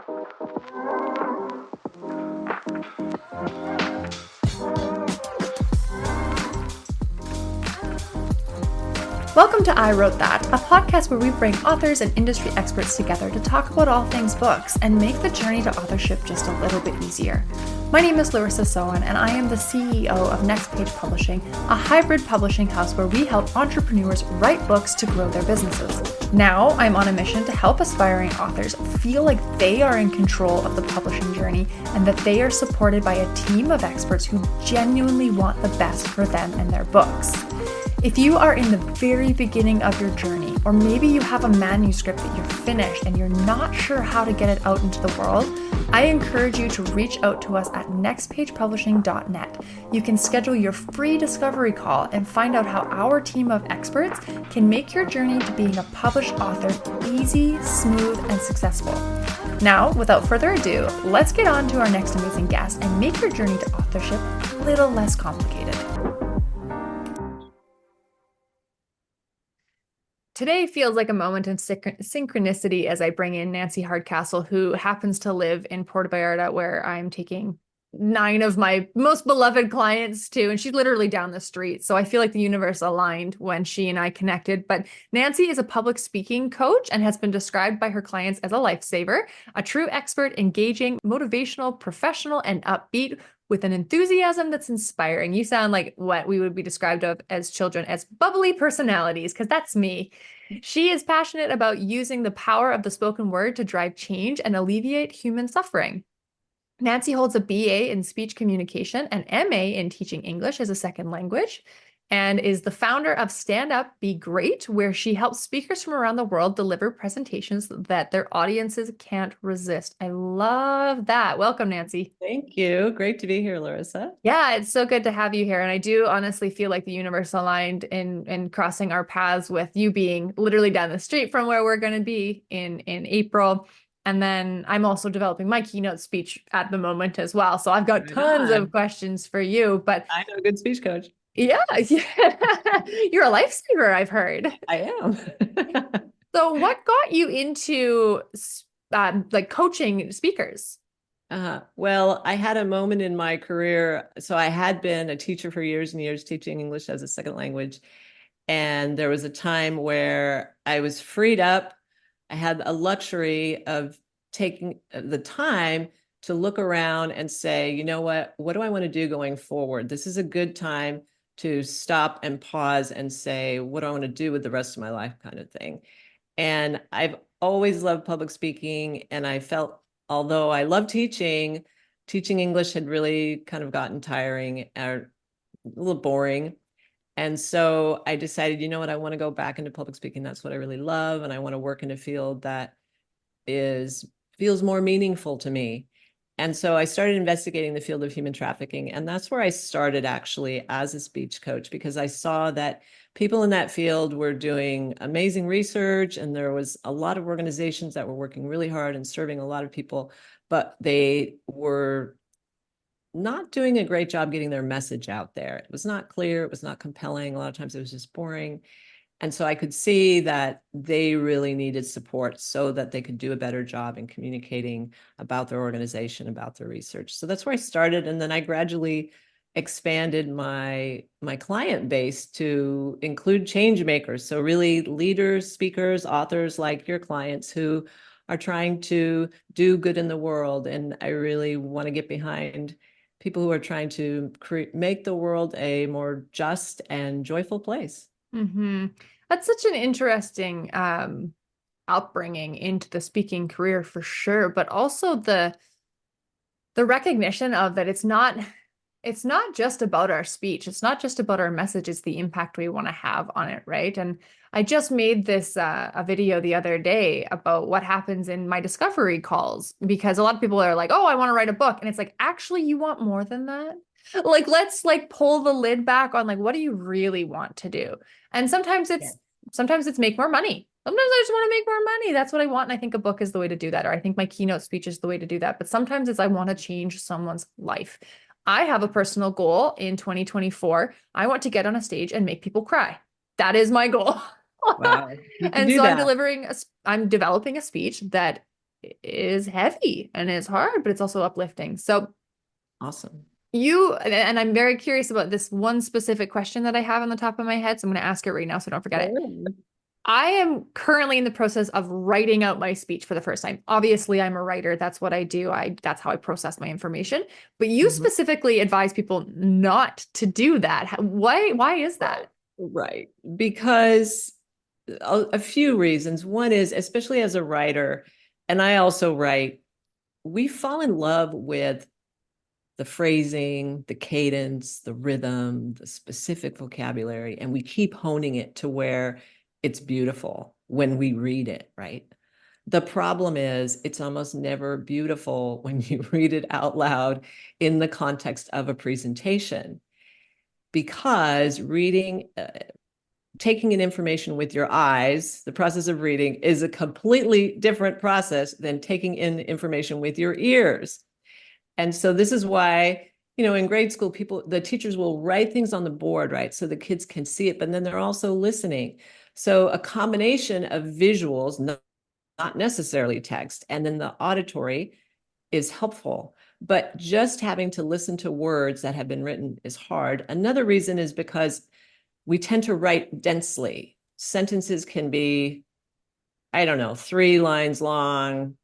Welcome to I Wrote That, a podcast where we bring authors and industry experts together to talk about all things books and make the journey to authorship just a little bit easier. My name is Larissa Sohan, and I am the CEO of Next Page Publishing, a hybrid publishing house where we help entrepreneurs write books to grow their businesses. Now, I'm on a mission to help aspiring authors feel like they are in control of the publishing journey and that they are supported by a team of experts who genuinely want the best for them and their books. If you are in the very beginning of your journey, or maybe you have a manuscript that you're finished and you're not sure how to get it out into the world, I encourage you to reach out to us at nextpagepublishing.net. You can schedule your free discovery call and find out how our team of experts can make your journey to being a published author easy, smooth, and successful. Now, without further ado, let's get on to our next amazing guest and make your journey to authorship a little less complicated. Today feels like a moment of synchronicity as I bring in Nancy Hardcastle, who happens to live in Puerto Vallarta, where I'm taking 9 of my most beloved clients to, and she's literally down the street. So I feel like the universe aligned when she and I connected. But Nancy is a public speaking coach and has been described by her clients as a lifesaver, a true expert, engaging, motivational, professional, and upbeat, with an enthusiasm that's inspiring. You sound like what we would be described of as children as bubbly personalities, because that's me. She is passionate about using the power of the spoken word to drive change and alleviate human suffering. Nancy holds a BA in speech communication and MA in teaching English as a second language, and is the founder of Stand Up, Be Great, where she helps speakers from around the world deliver presentations that their audiences can't resist. I love that. Welcome, Nancy. Thank you. Great to be here, Larissa. Yeah, it's so good to have you here. And I do honestly feel like the universe aligned in crossing our paths with you being literally down the street from where we're going to be in April. And then I'm also developing my keynote speech at the moment as well. So I've got tons of questions for you, but I'm a good speech coach. Yeah. You're a lifesaver, I've heard. I am. So what got you into like coaching speakers? Well, I had a moment in my career. So I had been a teacher for years and years, teaching English as a second language. And there was a time where I was freed up. I had a luxury of taking the time to look around and say, you know what do I want to do going forward? This is a good time to stop and pause and say, what do I want to do with the rest of my life, kind of thing. And I've always loved public speaking. And I felt, although I love teaching English had really kind of gotten tiring or a little boring. And so I decided, you know what, I want to go back into public speaking. That's what I really love. And I want to work in a field that feels more meaningful to me. And so I started investigating the field of human trafficking. And that's where I started actually as a speech coach, because I saw that people in that field were doing amazing research. And there was a lot of organizations that were working really hard and serving a lot of people, but they were not doing a great job getting their message out there. It was not clear. It was not compelling. A lot of times it was just boring. And so I could see that they really needed support so that they could do a better job in communicating about their organization, about their research. So that's where I started. And then I gradually expanded my client base to include change makers. So really leaders, speakers, authors like your clients who are trying to do good in the world. And I really want to get behind people who are trying to make the world a more just and joyful place. Mm-hmm. That's such an interesting upbringing into the speaking career for sure, but also the recognition of that it's not just about our speech. It's not just about our message. It's the impact we want to have on it, right? And I just made this a video the other day about what happens in my discovery calls, because a lot of people are like, oh, I want to write a book. And it's like, actually, you want more than that? Like, let's like pull the lid back on like, what do you really want to do? And sometimes it's make more money. Sometimes I just want to make more money. That's what I want. And I think a book is the way to do that. Or I think my keynote speech is the way to do that. But sometimes it's I want to change someone's life. I have a personal goal in 2024. I want to get on a stage and make people cry. That is my goal. Wow. And so I'm developing a speech that is heavy and it's hard, but it's also uplifting. So Awesome. and I'm very curious about this one specific question that I have on the top of my head. So I'm going to ask it right now so I don't forget it. Sure. I am currently in the process of writing out my speech for the first time. Obviously, I'm a writer. That's what I do. That's how I process my information. But you Mhm. specifically advise people not to do that. Why is Right. that? Right. Because a few reasons. One is, especially as a writer, and I also write, we fall in love with the phrasing, the cadence, the rhythm, the specific vocabulary, and we keep honing it to where it's beautiful when we read it, right? The problem is it's almost never beautiful when you read it out loud in the context of a presentation because taking in information with your eyes, the process of reading is a completely different process than taking in information with your ears. And so this is why, in grade school, the teachers will write things on the board, right? So the kids can see it, but then they're also listening. So a combination of visuals, not necessarily text, and then the auditory is helpful. But just having to listen to words that have been written is hard. Another reason is because we tend to write densely. Sentences can be, I don't know, 3 lines long,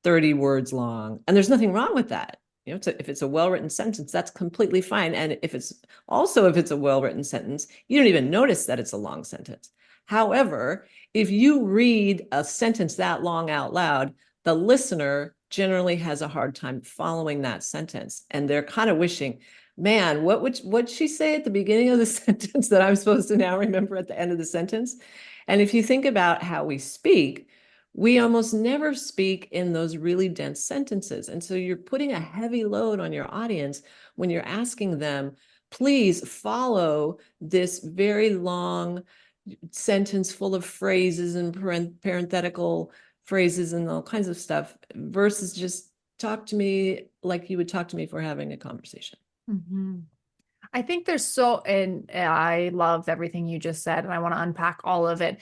30 words long. And there's nothing wrong with that. If it's a well-written sentence, that's completely fine. And if it's a well-written sentence, you don't even notice that it's a long sentence. However, if you read a sentence that long out loud, the listener generally has a hard time following that sentence. And they're kind of wishing, man, what'd she say at the beginning of the sentence that I'm supposed to now remember at the end of the sentence? And if you think about how we almost never speak in those really dense sentences. And so you're putting a heavy load on your audience when you're asking them, please follow this very long sentence full of phrases and parenthetical phrases and all kinds of stuff versus just talk to me like you would talk to me if we're having a conversation. Mhm. I think and I love everything you just said, and I want to unpack all of it.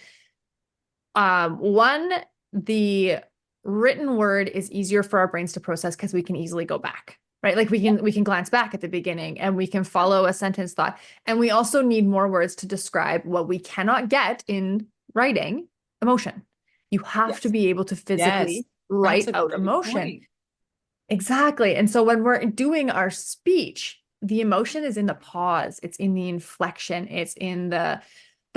One, the written word is easier for our brains to process because we can easily go back, right? Like we can glance back at the beginning and we can follow a sentence thought. And we also need more words to describe what we cannot get in writing, emotion. You have to Yes. be able to Yes. physically That's write a out great emotion. point. Exactly. And so when we're doing our speech, the emotion is in the pause, it's in the inflection, it's in the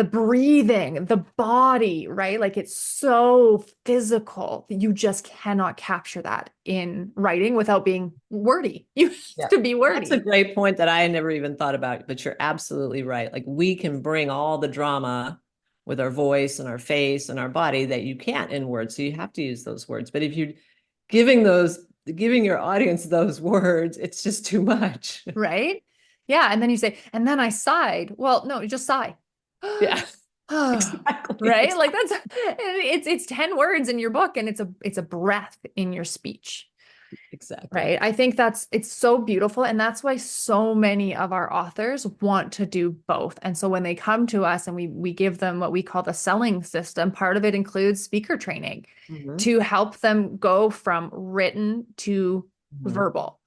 breathing, the body, right? Like it's so physical that you just cannot capture that in writing without being wordy. You have Yeah. to be That's a wordy. great point that I never even thought about, but you're absolutely right. Like we can bring all the drama with our voice and our face and our body that you can't in words. So you have to use those words. But if you're giving your audience those words, it's just too much. Right? Yeah. And then you say, and then I sighed. Well, no, just sigh. Yeah, exactly. Right? Like it's 10 words in your book and it's a breath in your speech. Exactly. Right. I think it's so beautiful. And that's why so many of our authors want to do both. And so when they come to us and we give them what we call the selling system, part of it includes speaker training Mhm. to help them go from written to Mhm. verbal.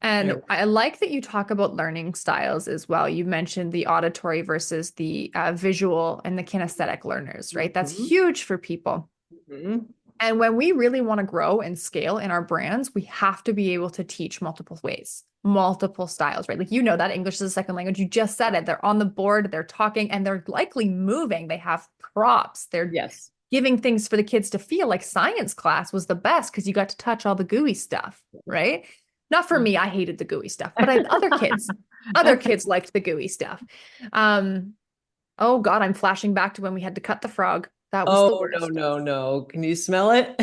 And Yeah. I like that you talk about learning styles as well. You mentioned the auditory versus the visual and the kinesthetic learners, right? That's Mhm. huge for people. Mhm. And when we really want to grow and scale in our brands, we have to be able to teach multiple ways, multiple styles, right? Like, that English is a second language. You just said it. They're on the board, they're talking, and they're likely moving. They have props. They're Yes. giving things for the kids to feel like science class was the best because you got to touch all the gooey stuff, right? Not for me. I hated the gooey stuff, but other kids liked the gooey stuff. Um, oh God, I'm flashing back to when we had to cut the frog. That was the Oh, no, worst. no, no. Can you smell it?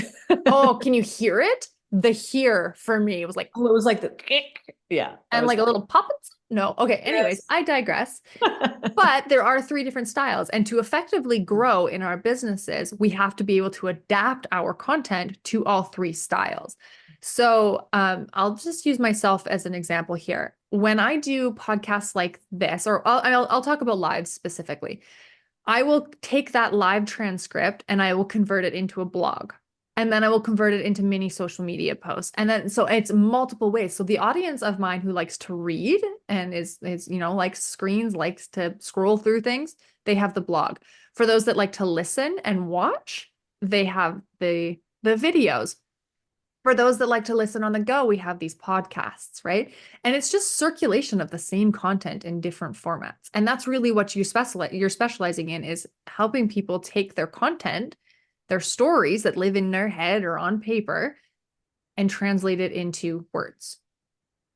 Oh, can you hear it? The hear for me was like, Oh, it was like the yeah, that and was like a little poppets. No. Okay. Anyways, yes. I digress. But there are three different styles. And to effectively grow in our businesses, we have to be able to adapt our content to all three styles. So I'll just use myself as an example here. When I do podcasts like this, or I'll talk about lives specifically, I will take that live transcript and I will convert it into a blog. and then I will convert it into mini social media posts. And then so it's multiple ways. So the audience of mine who likes to read and is likes screens, likes to scroll through things, they have the blog. For those that like to listen and watch, they have the videos. For those that like to listen on the go, we have these podcasts, right? And it's just circulation of the same content in different formats. And that's really what you're specializing in, is helping people take their content, their stories that live in their head or on paper, and translate it into words.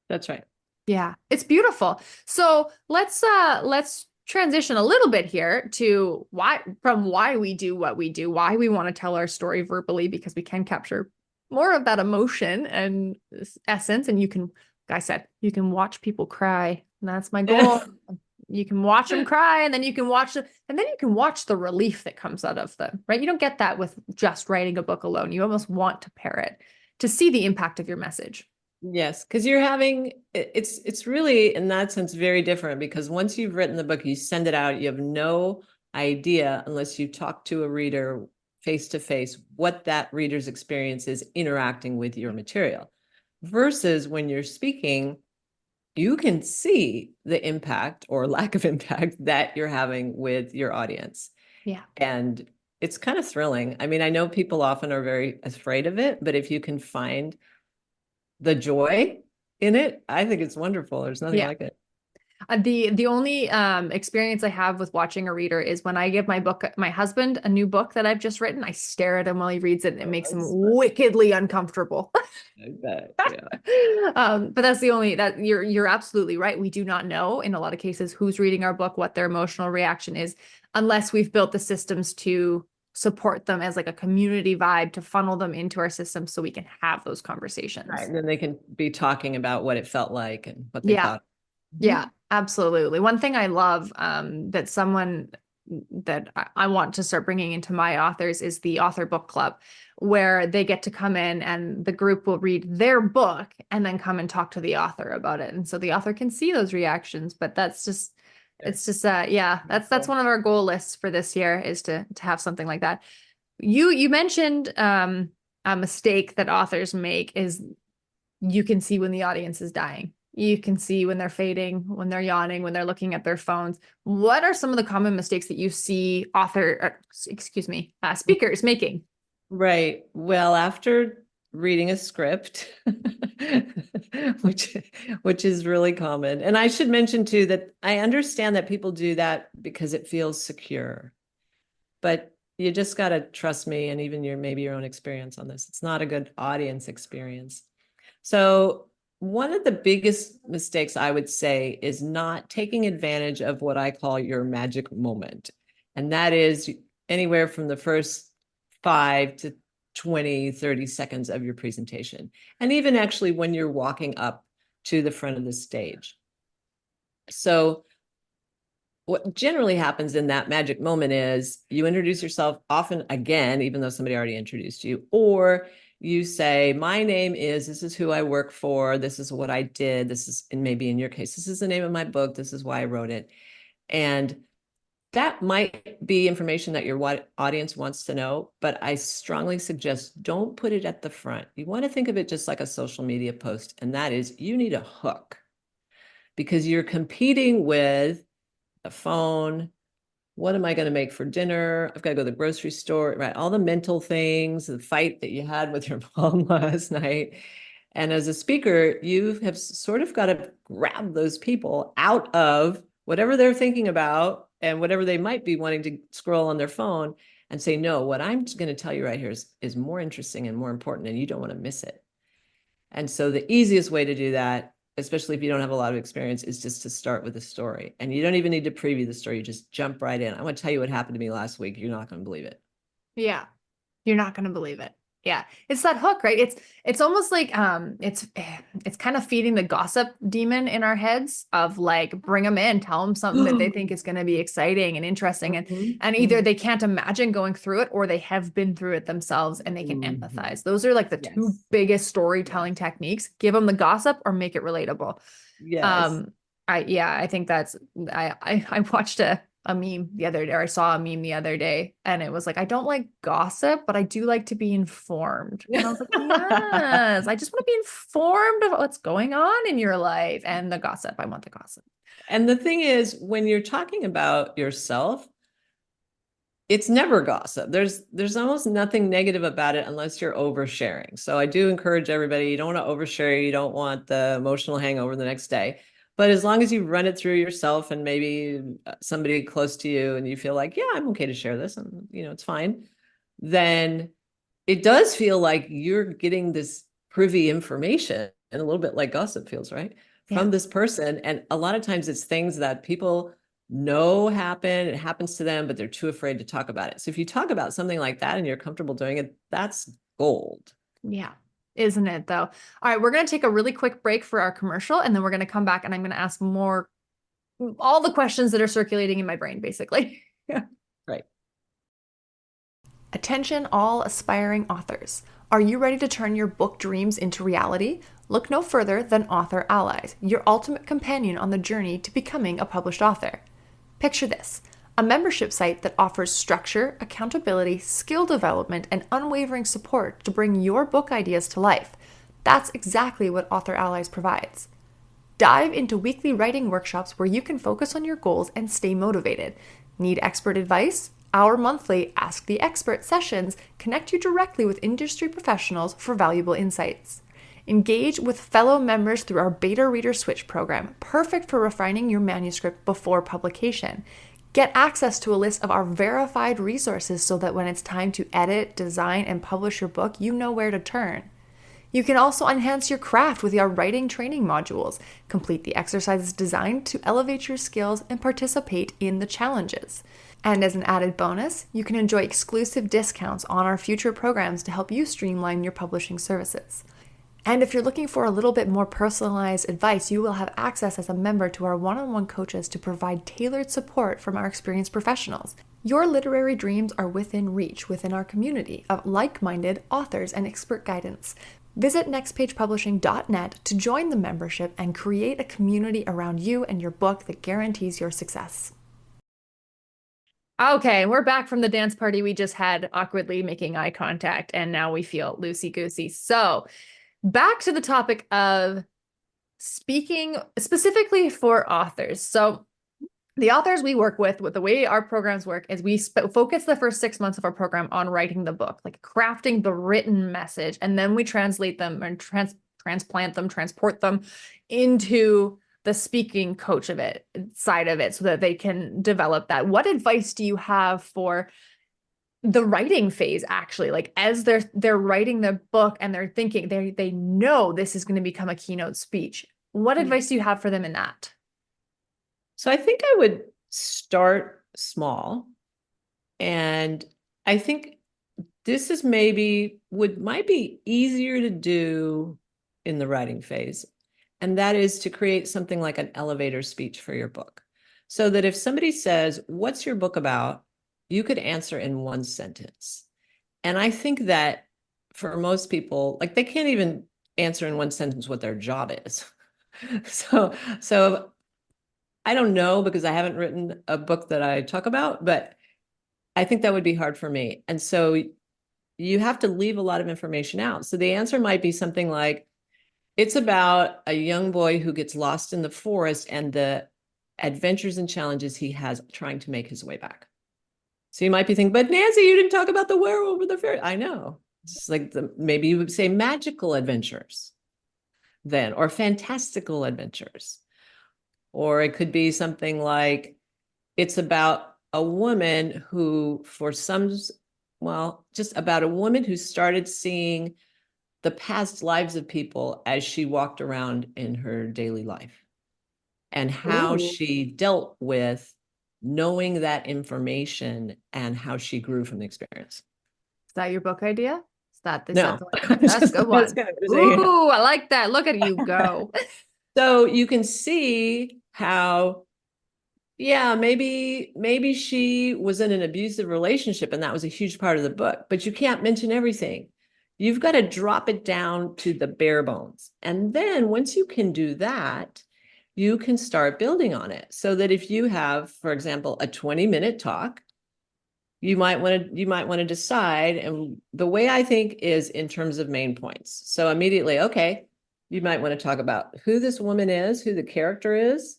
That's right. Yeah, it's beautiful. So let's transition a little bit here to why we do what we do, why we want to tell our story verbally, because we can capture more of that emotion and essence. And like I said, you can watch people cry. And that's my goal. You can watch them cry, and then you can watch the relief that comes out of them, right? You don't get that with just writing a book alone. You almost want to pair it to see the impact of your message. Yes, because it's really in that sense very different, because once you've written the book, you send it out, you have no idea unless you talk to a reader face to face what that reader's experience is interacting with your material. Versus when you're speaking, you can see the impact or lack of impact that you're having with your audience. Yeah. And it's kind of thrilling. I mean, I know people often are very afraid of it, but if you can find the joy in it, I think it's wonderful. There's nothing Yeah. like it. The only experience I have with watching a reader is when I give my husband a new book that I've just written. I stare at him while he reads it, and it makes him wickedly uncomfortable. I bet, yeah. But that's the only that you're absolutely right. We do not know in a lot of cases who's reading our book, what their emotional reaction is, unless we've built the systems to support them as like a community vibe, to funnel them into our system so we can have those conversations. Right. And then they can be talking about what it felt like and what they Yeah. thought. Yeah, absolutely. One thing I love that I want to start bringing into my authors is the author book club, where they get to come in and the group will read their book and then come and talk to the author about it. And so the author can see those reactions, but that's one of our goal lists for this year, is to have something like that. You mentioned a mistake that authors make is you can see when the audience is dying. You can see when they're fading, when they're yawning, when they're looking at their phones. What are some of the common mistakes that you see speakers making? Right. Well, after reading a script, which is really common. And I should mention too that I understand that people do that because it feels secure. But you just got to trust me, and even maybe your own experience on this. It's not a good audience experience. So one of the biggest mistakes I would say is not taking advantage of what I call your magic moment. And that is anywhere from the first 5 to 20, 30 seconds of your presentation. And even actually when you're walking up to the front of the stage. So what generally happens in that magic moment is you introduce yourself, often again, even though somebody already introduced you, or you say, my name is, this is who I work for, this is what I did, this is, and maybe in your case, this is the name of my book, this is why I wrote it. And that might be information that your audience wants to know, but I strongly suggest don't put it at the front. You want to think of it just like a social media post, and that is you need a hook, because you're competing with a phone. What am I going to make for dinner? I've got to go to the grocery store, right? All the mental things, the fight that you had with your mom last night. And as a speaker, you have sort of got to grab those people out of whatever they're thinking about and whatever they might be wanting to scroll on their phone, and say, no, what I'm going to tell you right here is more interesting and more important, and you don't want to miss it. And so the easiest way to do that, especially if you don't have a lot of experience, is just to start with a story. And you don't even need to preview the story. You just jump right in. I'm going to tell you what happened to me last week. You're not going to believe it. Yeah. You're not going to believe it. Yeah. It's that hook, right? It's almost like it's kind of feeding the gossip demon in our heads of like, bring them in, tell them something that they think is going to be exciting and interesting, and either they can't imagine going through it, or they have been through it themselves and they can empathize. Those are like the two biggest storytelling techniques. Give them the gossip or make it relatable. Yes. I think I watched a a meme the other day, or I saw a meme the other day, and it was like, I don't like gossip, but I do like to be informed. And I was like, yes, I just want to be informed of what's going on in your life. And the gossip, I want the gossip. And the thing is, when you're talking about yourself, it's never gossip. There's almost nothing negative about it unless you're oversharing. So I do encourage everybody, you don't want to overshare, you don't want the emotional hangover the next day. But as long as you run it through yourself and maybe somebody close to you and you feel like, yeah, I'm okay to share this and it's fine, then it does feel like you're getting this privy information, and a little bit like gossip feels, right? From this person. And a lot of times it's things that people know happen, it happens to them, but they're too afraid to talk about it. So if you talk about something like that and you're comfortable doing it, that's gold. Yeah. Isn't it though? All right, we're going to take a really quick break for our commercial, and then we're going to come back and I'm going to ask all the questions that are circulating in my brain, basically. Yeah. Right. Attention, all aspiring authors. Are you ready to turn your book dreams into reality? Look no further than Author Allies, your ultimate companion on the journey to becoming a published author. Picture this: a membership site that offers structure, accountability, skill development, and unwavering support to bring your book ideas to life. That's exactly what Author Allies provides. Dive into weekly writing workshops where you can focus on your goals and stay motivated. Need expert advice? Our monthly Ask the Expert sessions connect you directly with industry professionals for valuable insights. Engage with fellow members through our Beta Reader Switch program, perfect for refining your manuscript before publication. Get access to a list of our verified resources so that when it's time to edit, design, and publish your book, you know where to turn. You can also enhance your craft with our writing training modules. Complete the exercises designed to elevate your skills and participate in the challenges. And as an added bonus, you can enjoy exclusive discounts on our future programs to help you streamline your publishing services. And if you're looking for a little bit more personalized advice, you will have access as a member to our one-on-one coaches to provide tailored support from our experienced professionals. Your literary dreams are within reach within our community of like-minded authors and expert guidance. Visit nextpagepublishing.net to join the membership and create a community around you and your book that guarantees your success. Okay, we're back from the dance party we just had, awkwardly making eye contact, and now we feel loosey-goosey. So, back to the topic of speaking specifically for authors. So, the authors we work with the way our programs work is we focus the first 6 months of our program on writing the book, like crafting the written message, and then we translate them and transport them into the speaking coach of it side of it so that they can develop that. What advice do you have for the writing phase, actually, like as they're writing the book and they're thinking they know this is going to become a keynote speech? What advice do you have for them in that? So I think I would start small. And I think this is might be easier to do in the writing phase. And that is to create something like an elevator speech for your book. So that if somebody says, "What's your book about?" you could answer in one sentence. And I think that for most people, like they can't even answer in one sentence what their job is. So I don't know, because I haven't written a book that I talk about, but I think that would be hard for me. And so you have to leave a lot of information out. So the answer might be something like, it's about a young boy who gets lost in the forest and the adventures and challenges he has trying to make his way back. So you might be thinking, but Nancy, you didn't talk about the werewolf or the fairy. I know. It's like maybe you would say magical adventures then, or fantastical adventures. Or it could be something like, it's about a woman who, just about a woman who started seeing the past lives of people as she walked around in her daily life, and how she dealt with knowing that information and how she grew from the experience. Is that your book idea? That's No, that's a good one. Ooh, I like that. Look at you go. So you can see how, yeah, maybe she was in an abusive relationship and that was a huge part of the book, but you can't mention everything. You've got to drop it down to the bare bones. And then once you can do that, you can start building on it so that if you have, for example, a 20-minute talk, you might want to decide. And the way I think is in terms of main points. So immediately, okay, you might want to talk about who this woman is, who the character is,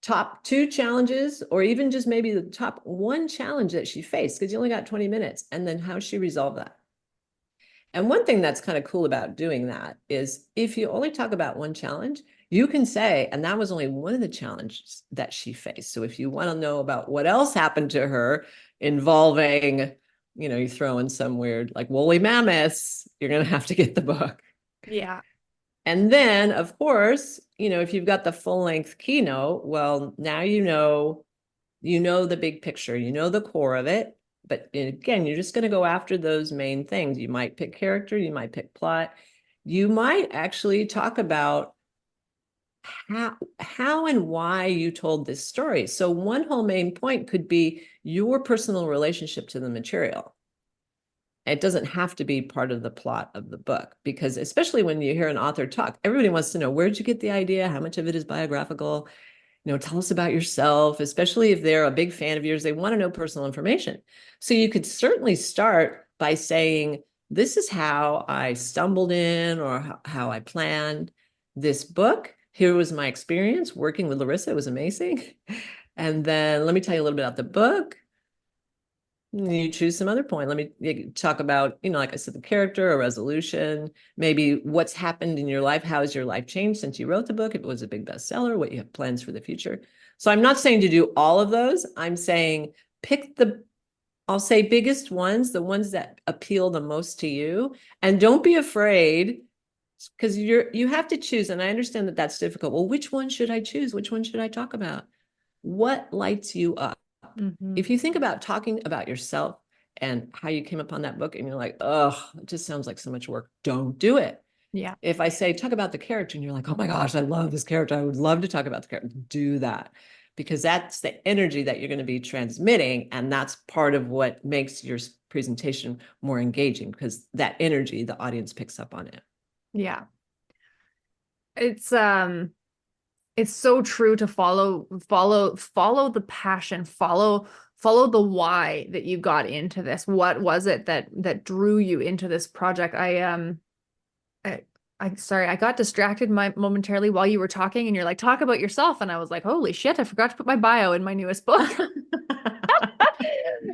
top 2 challenges, or even just maybe the top 1 challenge that she faced, because you only got 20 minutes, and then how she resolved that. And one thing that's kind of cool about doing that is if you only talk about 1 challenge, you can say, and that was only one of the challenges that she faced. So if you want to know about what else happened to her involving, you throw in some weird like woolly mammoths, you're going to have to get the book. Yeah. And then, of course, if you've got the full length keynote, well, now the big picture, the core of it. But again, you're just going to go after those main things. You might pick character, you might pick plot. You might actually talk about how and why you told this story. So one whole main point could be your personal relationship to the material. It doesn't have to be part of the plot of the book, because especially when you hear an author talk, everybody wants to know, where'd you get the idea? How much of it is biographical? Tell us about yourself, especially if they're a big fan of yours, they want to know personal information. So you could certainly start by saying, this is how I stumbled in, or how I planned this book. Here was my experience working with Larissa. It was amazing. And then let me tell you a little bit about the book. You choose some other point. Let me talk about, like I said, the character, a resolution, maybe what's happened in your life. How has your life changed since you wrote the book? If it was a big bestseller, what you have plans for the future. So I'm not saying to do all of those. I'm saying pick I'll say biggest ones, the ones that appeal the most to you. And don't be afraid, because you have to choose. And I understand that that's difficult. Well, which one should I choose? Which one should I talk about? What lights you up? Mm-hmm. If you think about talking about yourself and how you came upon that book and you're like, oh, it just sounds like so much work, don't do it. Yeah. If I say talk about the character and you're like, oh my gosh, I love this character, I would love to talk about the character, do that, because that's the energy that you're going to be transmitting. And that's part of what makes your presentation more engaging, because that energy, the audience picks up on it. Yeah. It's so true to follow the passion, follow the why that you got into this. What was it that drew you into this project? Sorry, I got distracted momentarily while you were talking, and you're like, talk about yourself, and I was like, holy shit, I forgot to put my bio in my newest book.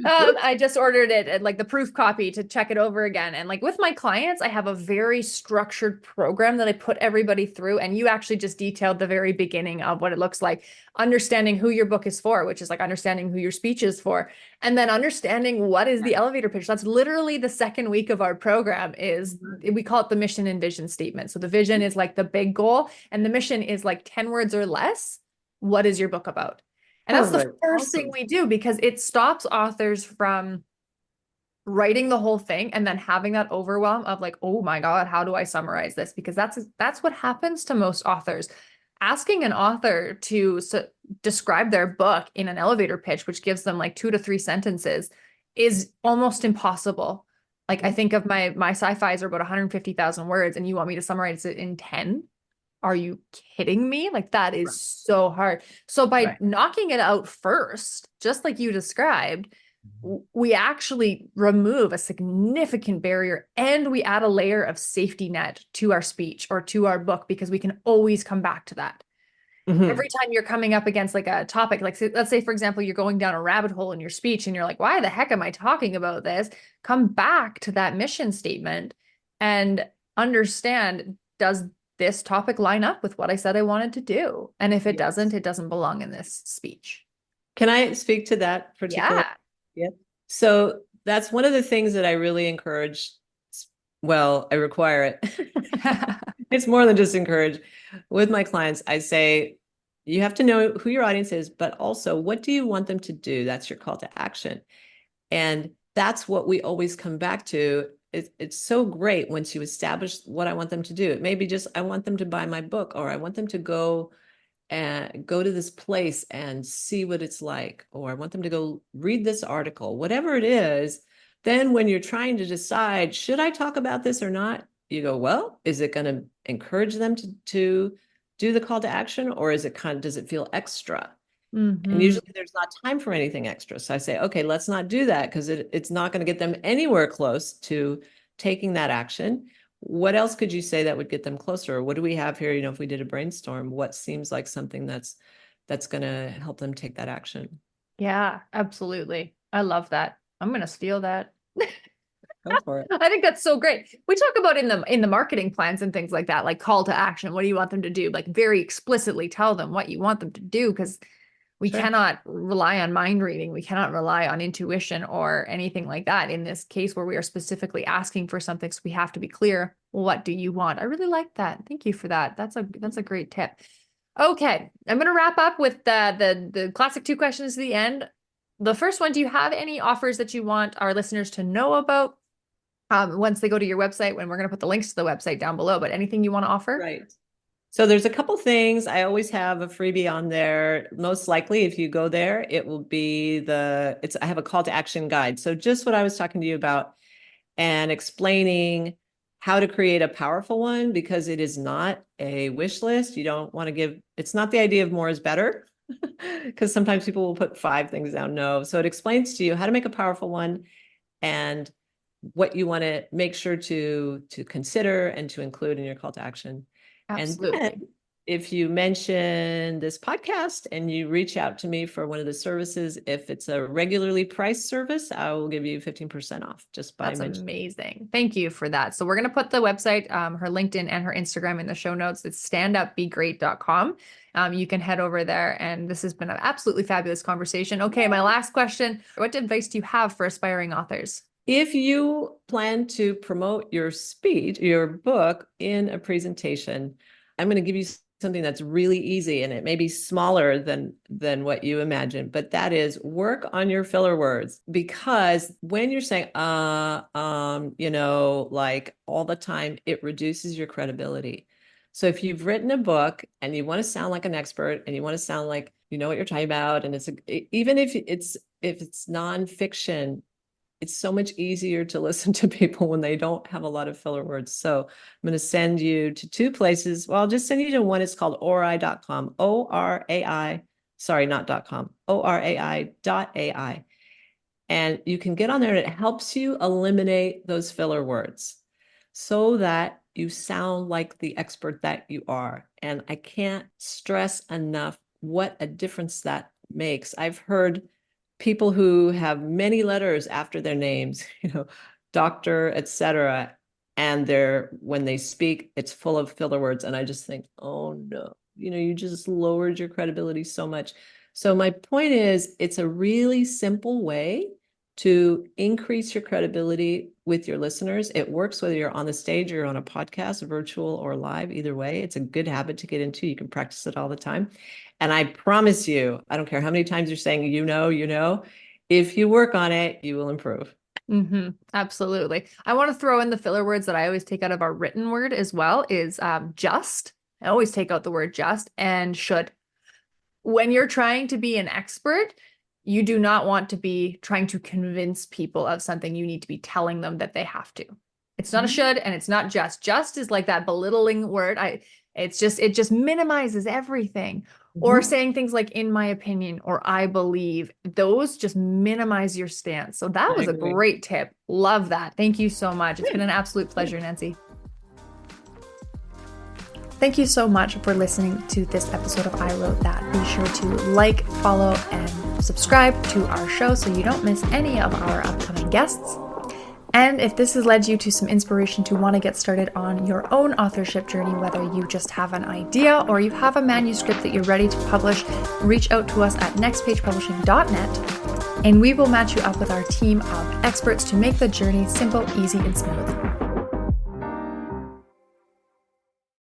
I just ordered it at like the proof copy to check it over again. And like with my clients, I have a very structured program that I put everybody through. And you actually just detailed the very beginning of what it looks like, understanding who your book is for, which is like understanding who your speech is for, and then understanding what is the elevator pitch. That's literally the second week of our program. We call it the mission and vision statement. So the vision is like the big goal, and the mission is like 10 words or less. What is your book about? And that's the first thing we do, because it stops authors from writing the whole thing and then having that overwhelm of like, oh my God, how do I summarize this? Because that's what happens to most authors. Asking an author to describe their book in an elevator pitch, which gives them like 2 to 3 sentences, is almost impossible. Like I think of my sci-fis are about 150,000 words, and you want me to summarize it in 10? Are you kidding me? Like that is so hard. So by knocking it out first, just like you described, we actually remove a significant barrier, and we add a layer of safety net to our speech or to our book, because we can always come back to that. Mm-hmm. Every time you're coming up against like a topic, like let's say, for example, you're going down a rabbit hole in your speech and you're like, why the heck am I talking about this? Come back to that mission statement and understand, does this topic line up with what I said I wanted to do? And if it doesn't, it doesn't belong in this speech. Can I speak to that particular? Yeah. So that's one of the things that I really encourage. Well, I require it. It's more than just encourage. With my clients, I say, you have to know who your audience is, but also what do you want them to do? That's your call to action. And that's what we always come back to. It's so great once you establish what I want them to do. It may be just, I want them to buy my book, or I want them to go to this place and see what it's like, or I want them to go read this article, whatever it is. Then when you're trying to decide, should I talk about this or not? You go, well, is it going to encourage them to do the call to action, or is it does it feel extra? Mm-hmm. And usually there's not time for anything extra. So I say, okay, let's not do that because it's not going to get them anywhere close to taking that action. What else could you say that would get them closer? What do we have here? If we did a brainstorm, what seems like something that's going to help them take that action? Yeah, absolutely. I love that. I'm going to steal that. Go for it. I think that's so great. We talk about in the marketing plans and things like that, like call to action. What do you want them to do? Like very explicitly tell them what you want them to do, because we cannot rely on mind reading. We cannot rely on intuition or anything like that in this case where we are specifically asking for something. So we have to be clear. What do you want? I really like that. Thank you for that. That's a great tip. Okay, I'm going to wrap up with the classic 2 questions at the end. The first one, do you have any offers that you want our listeners to know about once they go to your website? When we're going to put the links to the website down below, but anything you want to offer? Right. So there's a couple things. I always have a freebie on there. Most likely, if you go there, it will be I have a call to action guide. So just what I was talking to you about and explaining how to create a powerful one, because it is not a wish list. You don't want to it's not the idea of more is better, because sometimes people will put 5 things down. No. So it explains to you how to make a powerful one and what you want to make sure to consider and to include in your call to action. Absolutely. And then if you mention this podcast and you reach out to me for one of the services, if it's a regularly priced service, I will give you 15% off just by mentioning. That's amazing. Thank you for that. So we're going to put the website, her LinkedIn and her Instagram in the show notes. It's standupbegreat.com. You can head over there, and this has been an absolutely fabulous conversation. Okay, my last question. What advice do you have for aspiring authors? If you plan to promote your book in a presentation, I'm going to give you something that's really easy, and it may be smaller than what you imagine, but that is work on your filler words. Because when you're saying, like all the time, it reduces your credibility. So if you've written a book and you want to sound like an expert and you want to sound like you know what you're talking about, and even if it's nonfiction, it's so much easier to listen to people when they don't have a lot of filler words. So I'm going to send you to 2 places. Well, I'll just send you to one. It's called orai.com, O-R-A-I, sorry, not .com, ORAI.ai. And you can get on there, and it helps you eliminate those filler words so that you sound like the expert that you are. And I can't stress enough what a difference that makes. I've heard people who have many letters after their names, doctor, etc., and when they speak, it's full of filler words. And I just think, oh no, you just lowered your credibility so much. So my point is, it's a really simple way to increase your credibility with your listeners. It works whether you're on the stage or on a podcast, virtual or live. Either way, it's a good habit to get into. You can practice it all the time. And I promise you, I don't care how many times you're saying, if you work on it, you will improve. Mm-hmm. Absolutely. I want to throw in the filler words that I always take out of our written word as well is just. I always take out the word just and should. When you're trying to be an expert, you do not want to be trying to convince people of something. You need to be telling them that they have to. It's not a should, and it's not just. Just is like that belittling word. It just minimizes everything. Or saying things like, in my opinion, or I believe, those just minimize your stance. So that was a great tip. Love that. Thank you so much. It's been an absolute pleasure, Nancy. Thank you so much for listening to this episode of I Wrote That. Be sure to like, follow, and subscribe to our show so you don't miss any of our upcoming guests. And if this has led you to some inspiration to want to get started on your own authorship journey, whether you just have an idea or you have a manuscript that you're ready to publish, reach out to us at nextpagepublishing.net, and we will match you up with our team of experts to make the journey simple, easy, and smooth.